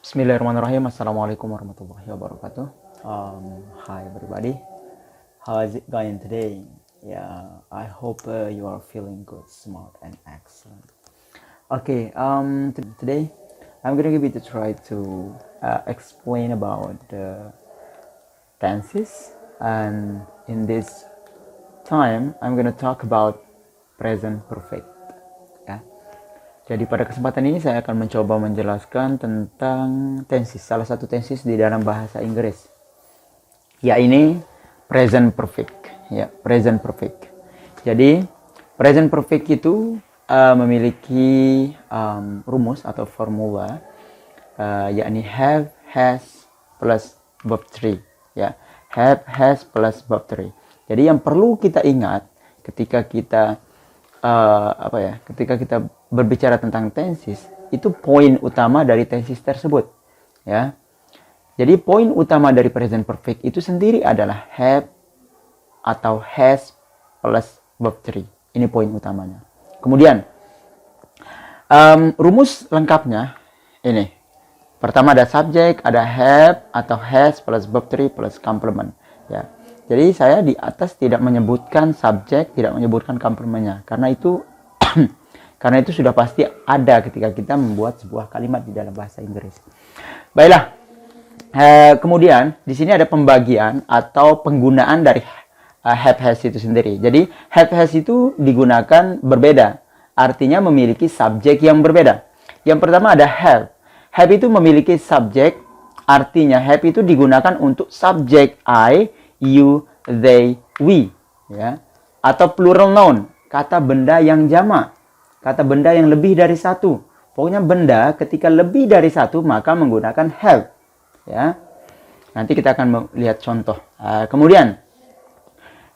Bismillahirrahmanirrahim. Assalamualaikum warahmatullahi wabarakatuh. Hi everybody. How is it going today? Yeah, I hope you are feeling good, smart, and excellent. Okay. Today I'm gonna give it a try to explain about the tenses, and in this time I'm gonna talk about present perfect. Ya. Jadi pada kesempatan ini saya akan mencoba menjelaskan tentang tenses, salah satu tenses di dalam bahasa Inggris. Ya, ini present perfect. Ya, present perfect. Jadi present perfect itu memiliki rumus atau formula, yakni have, has plus verb 3. Ya, have, has plus verb 3. Jadi yang perlu kita ingat ketika kita ketika kita berbicara tentang tenses, itu poin utama dari tenses tersebut, ya. Jadi poin utama dari present perfect itu sendiri adalah have atau has plus verb 3. Ini poin utamanya. Kemudian rumus lengkapnya ini. Pertama ada subject, ada have atau has plus verb 3 plus complement, ya. Jadi saya di atas tidak menyebutkan subjek, tidak menyebutkan complementnya, karena itu karena itu sudah pasti ada ketika kita membuat sebuah kalimat di dalam bahasa Inggris. Baiklah, kemudian di sini ada pembagian atau penggunaan dari have has itu sendiri. Jadi have has itu digunakan berbeda, artinya memiliki subjek yang berbeda. Yang pertama ada have. Have itu memiliki subjek, artinya have itu digunakan untuk subjek I, you, they, we, ya, atau plural noun, kata benda yang jamak, kata benda yang lebih dari satu. Pokoknya benda ketika lebih dari satu maka menggunakan have, ya. Nanti kita akan melihat contoh. Kemudian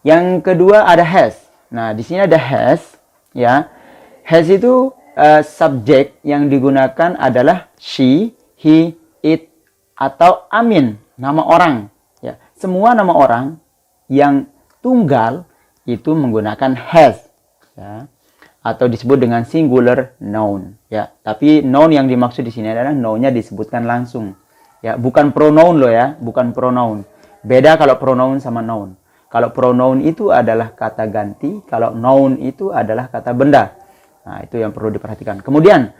yang kedua ada has. Nah, di sini ada has, ya. Has itu subjek yang digunakan adalah she, he, it, atau Amin, nama orang. Ya, semua nama orang yang tunggal itu menggunakan has, ya, atau disebut dengan singular noun, ya. Tapi noun yang dimaksud di sini adalah nounnya disebutkan langsung, ya, bukan pronoun loh, ya, bukan pronoun. Beda kalau pronoun sama noun. Kalau pronoun itu adalah kata ganti, kalau noun itu adalah kata benda. Nah, itu yang perlu diperhatikan. Kemudian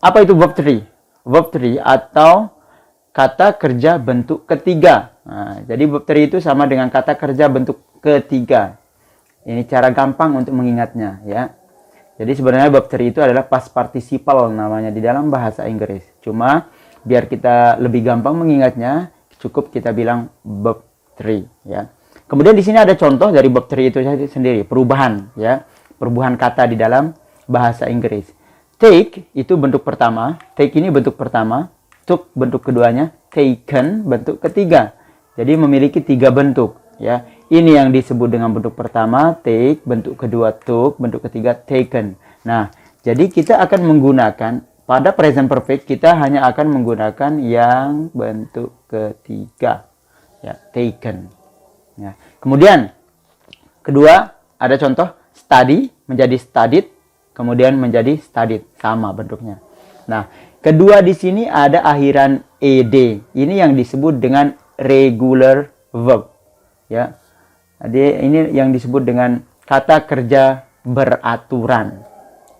apa itu verb 3? Verb 3 atau kata kerja bentuk ketiga. Nah, jadi verb 3 itu sama dengan kata kerja bentuk ketiga. Ini cara gampang untuk mengingatnya, ya. Jadi sebenarnya verb 3 itu adalah past participle namanya di dalam bahasa Inggris. Cuma biar kita lebih gampang mengingatnya, cukup kita bilang verb 3, ya. Kemudian di sini ada contoh dari verb 3 itu sendiri, perubahan, ya. Perubahan kata di dalam bahasa Inggris. Take itu bentuk pertama, take ini bentuk pertama. Took bentuk keduanya, taken bentuk ketiga. Jadi memiliki 3 bentuk, ya. Ini yang disebut dengan bentuk pertama take, bentuk kedua took, bentuk ketiga taken. Nah, jadi kita akan menggunakan pada present perfect, kita hanya akan menggunakan yang bentuk ketiga, ya, taken. Ya. Kemudian kedua ada contoh study menjadi studied, kemudian menjadi studied, sama bentuknya. Nah, kedua di sini ada akhiran ed. Ini yang disebut dengan regular verb, ya. Jadi ini yang disebut dengan kata kerja beraturan.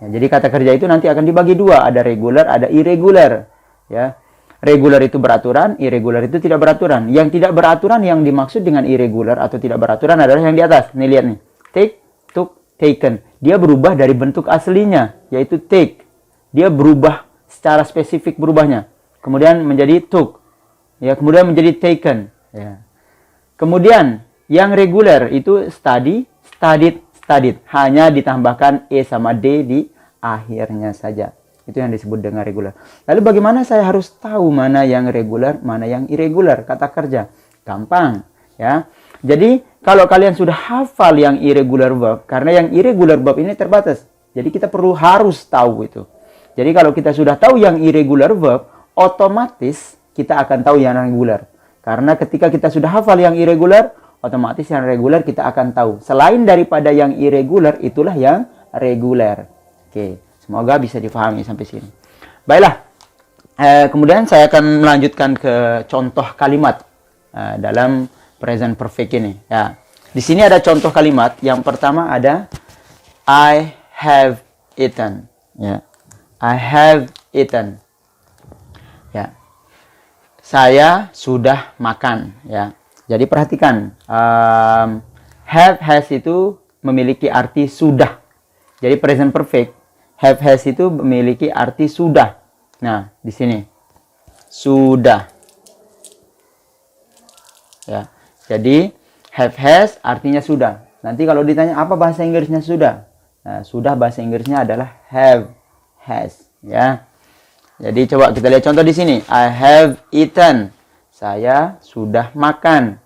Ya, jadi kata kerja itu nanti akan dibagi dua, ada regular, ada irregular, ya. Regular itu beraturan, irregular itu tidak beraturan. Yang tidak beraturan yang dimaksud dengan irregular atau tidak beraturan adalah yang di atas. Nih lihat nih. Take, took, taken. Dia berubah dari bentuk aslinya, yaitu take. Dia berubah secara spesifik berubahnya. Kemudian menjadi took, ya, kemudian menjadi taken, ya. Kemudian yang regular itu study, studied, studied. Hanya ditambahkan e sama d di akhirnya saja. Itu yang disebut dengan regular. Lalu bagaimana saya harus tahu mana yang regular, mana yang irregular kata kerja? Gampang, ya. Jadi kalau kalian sudah hafal yang irregular verb, karena yang irregular verb ini terbatas. Jadi kita harus tahu itu. Jadi kalau kita sudah tahu yang irregular verb, otomatis kita akan tahu yang regular. Karena ketika kita sudah hafal yang irregular, otomatis yang regular kita akan tahu. Selain daripada yang irregular, itulah yang reguler. Oke, semoga bisa difahami sampai sini. Baiklah, Kemudian saya akan melanjutkan ke contoh kalimat dalam present perfect ini. Ya, di sini ada contoh kalimat. Yang pertama ada I have eaten. Ya, I have eaten. Ya, saya sudah makan. Ya, jadi perhatikan, have has itu memiliki arti sudah. Jadi present perfect, have has itu memiliki arti sudah. Nah, di sini sudah. Ya, jadi have has artinya sudah. Nanti kalau ditanya apa bahasa Inggrisnya sudah, nah, sudah bahasa Inggrisnya adalah have, has. Ya. Jadi coba kita lihat contoh di sini. I have eaten. Saya sudah makan.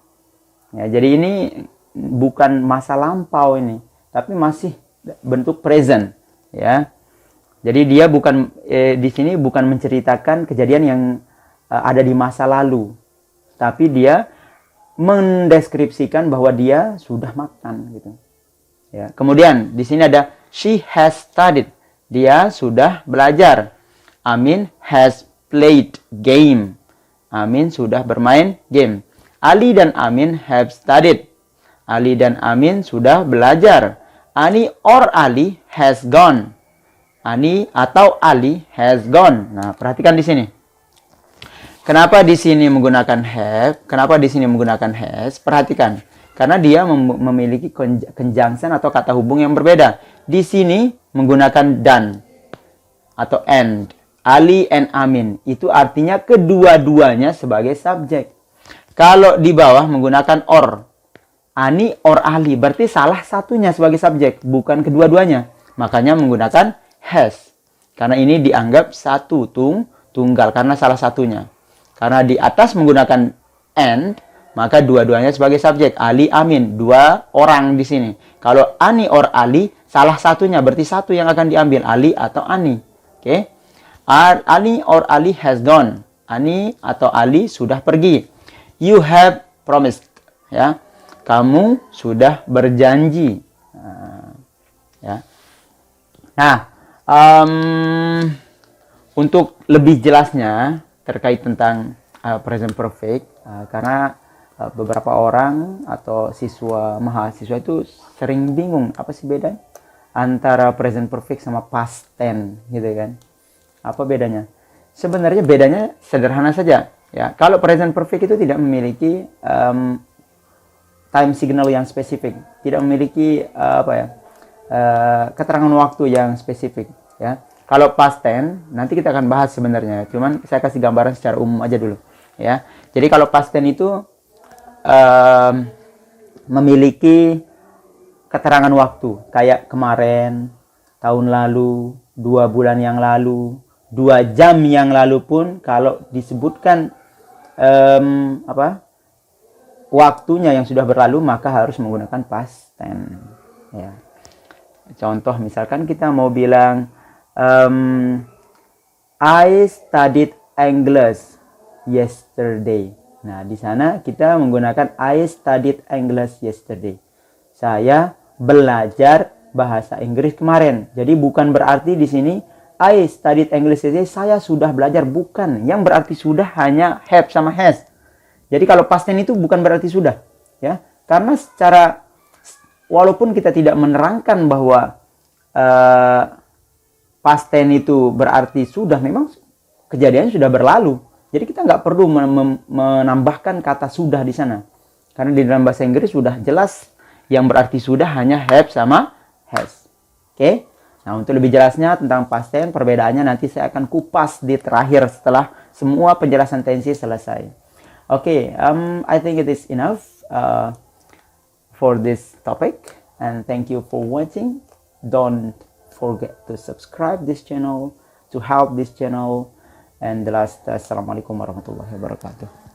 Ya, jadi ini bukan masa lampau ini, tapi masih bentuk present. Ya. Jadi dia bukan di sini bukan menceritakan kejadian yang ada di masa lalu, tapi dia mendeskripsikan bahwa dia sudah makan gitu. Ya. Kemudian di sini ada she has studied. Dia sudah belajar. Amin has played game. Amin sudah bermain game. Ali dan Amin have studied. Ali dan Amin sudah belajar. Ani or Ali has gone. Ani atau Ali has gone. Nah, perhatikan di sini. Kenapa di sini menggunakan have? Kenapa di sini menggunakan has? Perhatikan. Karena dia memiliki conjunction atau kata hubung yang berbeda. Di sini menggunakan dan atau and. Ali and Amin. Itu artinya kedua-duanya sebagai subjek. Kalau di bawah menggunakan or. Ani or Ali. Berarti salah satunya sebagai subjek. Bukan kedua-duanya. Makanya menggunakan has. Karena ini dianggap satu tunggal. Karena salah satunya. Karena di atas menggunakan and. Maka dua-duanya sebagai subjek. Ali, Amin. Dua orang di sini. Kalau Ani or Ali. Salah satunya. Berarti satu yang akan diambil. Ali atau Ani. Oke. Ani or Ali has gone. Ani atau Ali sudah pergi. You have promised. Ya. Kamu sudah berjanji. Ya. Nah, untuk lebih jelasnya terkait tentang present perfect, karena beberapa orang atau mahasiswa itu sering bingung apa sih bedanya antara present perfect sama past tense gitu kan. Apa bedanya? Sebenarnya bedanya sederhana saja. Ya, kalau present perfect itu tidak memiliki time signal yang spesifik, tidak memiliki keterangan waktu yang spesifik. Ya, kalau past tense nanti kita akan bahas sebenarnya. Cuman saya kasih gambaran secara umum aja dulu. Ya, jadi kalau past tense itu memiliki keterangan waktu, kayak kemarin, tahun lalu, 2 bulan yang lalu. 2 jam yang lalu pun kalau disebutkan waktunya yang sudah berlalu maka harus menggunakan past tense. Ya. Contoh misalkan kita mau bilang I studied English yesterday. Nah, di sana kita menggunakan I studied English yesterday. Saya belajar bahasa Inggris kemarin. Jadi bukan berarti di sini I studied English today, saya sudah belajar. Bukan. Yang berarti sudah hanya have sama has. Jadi kalau past tense itu bukan berarti sudah. Ya. Karena walaupun kita tidak menerangkan bahwa past tense itu berarti sudah, memang kejadian sudah berlalu. Jadi kita nggak perlu menambahkan kata sudah di sana. Karena di dalam bahasa Inggris sudah jelas yang berarti sudah hanya have sama has. Oke? Nah, untuk lebih jelasnya tentang past tense, perbedaannya nanti saya akan kupas di terakhir setelah semua penjelasan tensi selesai. Oke, I think it is enough for this topic, and thank you for watching. Don't forget to subscribe this channel to help this channel. And the last, assalamualaikum warahmatullahi wabarakatuh.